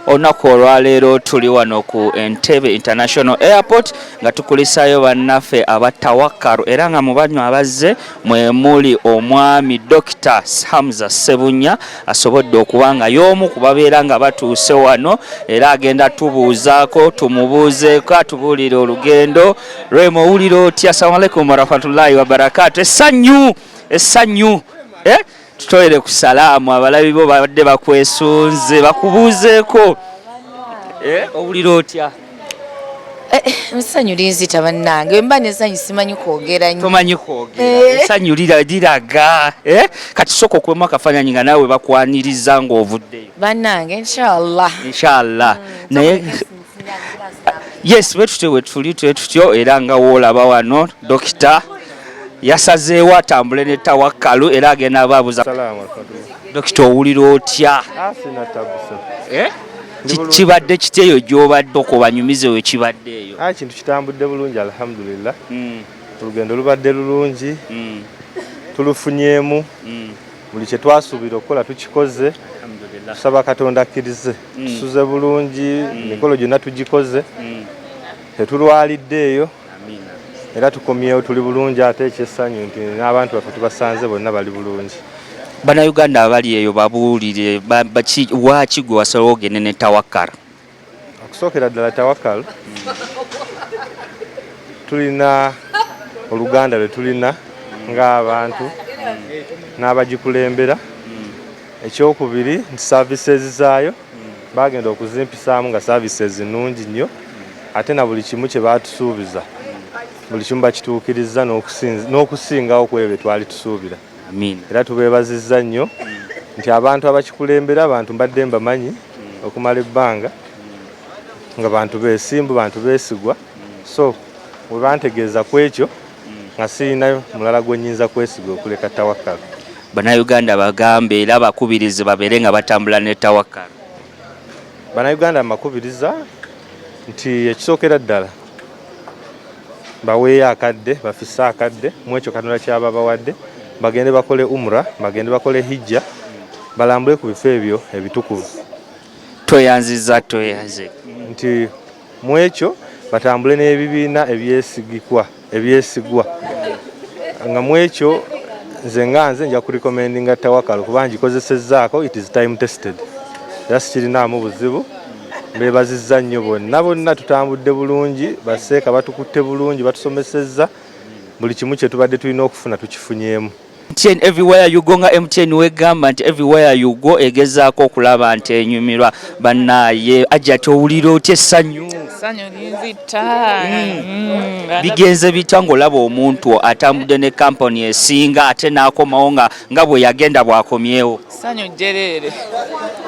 Olunaku olwaleero tuli wano ku Entebbe International Airport nga tukulisayo bannaffe abatawakkalu era nga mu banywa abazze mwe muli omwami Dr. Hamza Ssebunya asobodde okuba nga y'omu ku babeera nga batuuse wano era agenda tubuuzaako tumubuuzeeko atubuulire olugendo lw'emu owulira otya. Assalamu alaikum warahmatullahi wabarakatuh. Essanyu tutoyere ku salaamu abalabi bo babadde bakwesunze bakubuuzeeko owulira otya? Essanyu linzita bannange mba n'essanyu simanyi kwogera nnyo. Tomanyi kwogera essanyu liraga kati sooka okuwemu akafaananyi nga naawe bakwaniriza ng'ovuddeyo bannange inshallah naye yes bwe tutyo era nga woolaba wano dokita yasazeewo atambule ne tawakkalu era agenda abaabuza. Dokita owulira otya? Kibadde kiti eyo gy'obadde okubanyumize we kibadde eyo? Kintu kitambudde bulungi alhamdulillah. Olugendo lubadde lulungi, tulufunyeemu, buli kye twasuubira okukola tukikoze. Tusaba Katonda akkirize tusuze bulungi, emikolo gyonna tugikoze, tetulwalidde eyo era tukomyewo tuli bulungi ate ekyessanyu nti n'abantu baffe tubasanze bonna bali bulungi. Bannayuganda abali eyo babuulire waaki gwe wasalawo ogende ne tawakkala? Okusookera ddala tawakkala tulina oluganda lwe tulina ng'abantu n'abagikulembera. Ekyokubiri nti services zaayo bagenda okuzimpisaamu nga services nnungi nnyo ate na buli kimu kye baatusuubiza buli kimu bakituukiriza n'okusingawo ku ebyo bye twali tusuubira. Era tubeebazizza nnyo nti abantu abakikulembera abantu mbadde mbamanyi okumala ebbanga nga bantu beesimbu bantu beesigwa, so bwe bantegeeza ku ekyo nga sirina mulala gwe nnyinza kwesiga okuleka tawakkala. Bannayuganda bagambe era bakubirize babeere nga batambula ne tawakkala. Bannayuganda makubiriza nti ekisookera ddala baweeyo akadde bafisse akadde mu ekyo Katonda kyaba bawadde bagende bakole umra bagende bakole hijja balambule ku bifo ebyo ebitukuvu. Toyanze nti mu ekyo batambule n'ebibiina ebyesigwa nga mu ekyo nze nja kurekomendinga tawakkala kuba ngikozesezzaako it is time tested era sikirinaamu buzibu. Beebazizza nnyo bonna tutambudde bulungi baseeka batukutte bulungi batusomesezza buli kimu kye tubadde tulina okufuna tukifunyeemu. MTN everywhere you go nga MTN wegamba nti everywhere you go egezaako okulaba nti enyumirwa bannaaye ajja owulira otya essanyu? Essanyu linzita. Bigenze bitya ng'olaba omuntu atambudde ne kampani esinga ate n'akomawo nga bwe yagenda bw'akomyewo? Essanyu jjereere.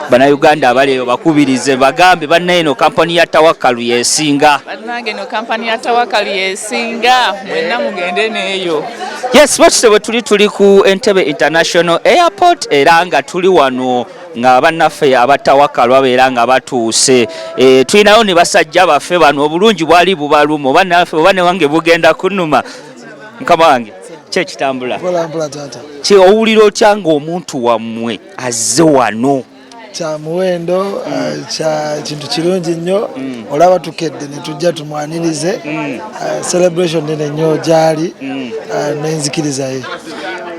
Bannayuganda abali eyo bakubirize bagambe bannaye no kampani ya tawakkalu yesinga. Bannange no kampani ya tawakkalu yesinga mwenna mugende n'eyo. Yes, bwe tuli ku Entebbe International Airport era nga tuli wano nga bannaffe abatawakkalu babeera nga batuuse. Tulinayo ne basajja baffe bano obulungi bwali bubaluma bannaffe oba ne wange bugenda kunnuma. Mukama wange kyekitambula owulira otya ng'omuntu wammwe azze wano? Kya muwendo kya kintu kirungi nnyo olaba tukedde ne tujja tumwanirize celebration nene nnyo gyali n'enzikirizaye.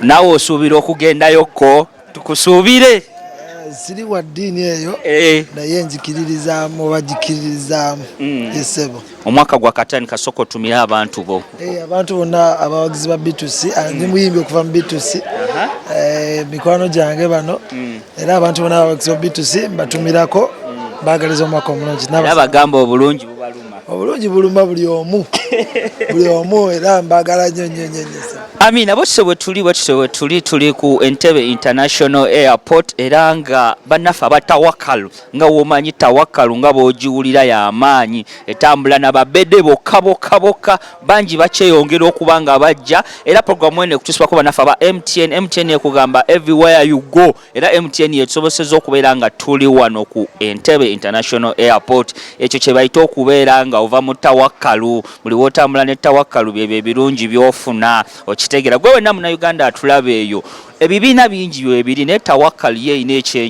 Naawe osuubira okugendayokko tukusuubire? Siri wa ddiini eyo naye nzikiririzaamu oba gikiririzaamu esebo. Omwaka gwa katani kasoko tumira abantu bo. Abantu bonna abawagizi ba B2C ndi muyimbi okuva mu B2C mikwano gyange bano era abantu bonna abawagizi ba B2C mbatumirako baagaliza omwaka omulungi. Bagamba obulungi bubaluma. Obulungi buluma buli omu era mbagala nnyo. Amina bwe tuli ku Entebbe International Airport era nga bannaffe abatawakkalu nga womanyi tawakkalu nga bw'ogiwulira y'amaanyi etambula n'ababedde bokka bangi bakyeyongera okuba nga bajja era programu eno ekutusibako bannaffe aba MTN ekugamba everywhere you go era MTN yetusobosezza okubeera nga tuli wano ku Entebbe International Airport. Ekyo kye bayita okubeera nga ova mu tawakkalu buli w'otambula ne tawakkalu byebyo ebirungi by'ofuna okitegeera gwe wenna munnayuganda atulaba eyo ebibiina bingi bwe biri naye Tawakkal ye erina ekyenyi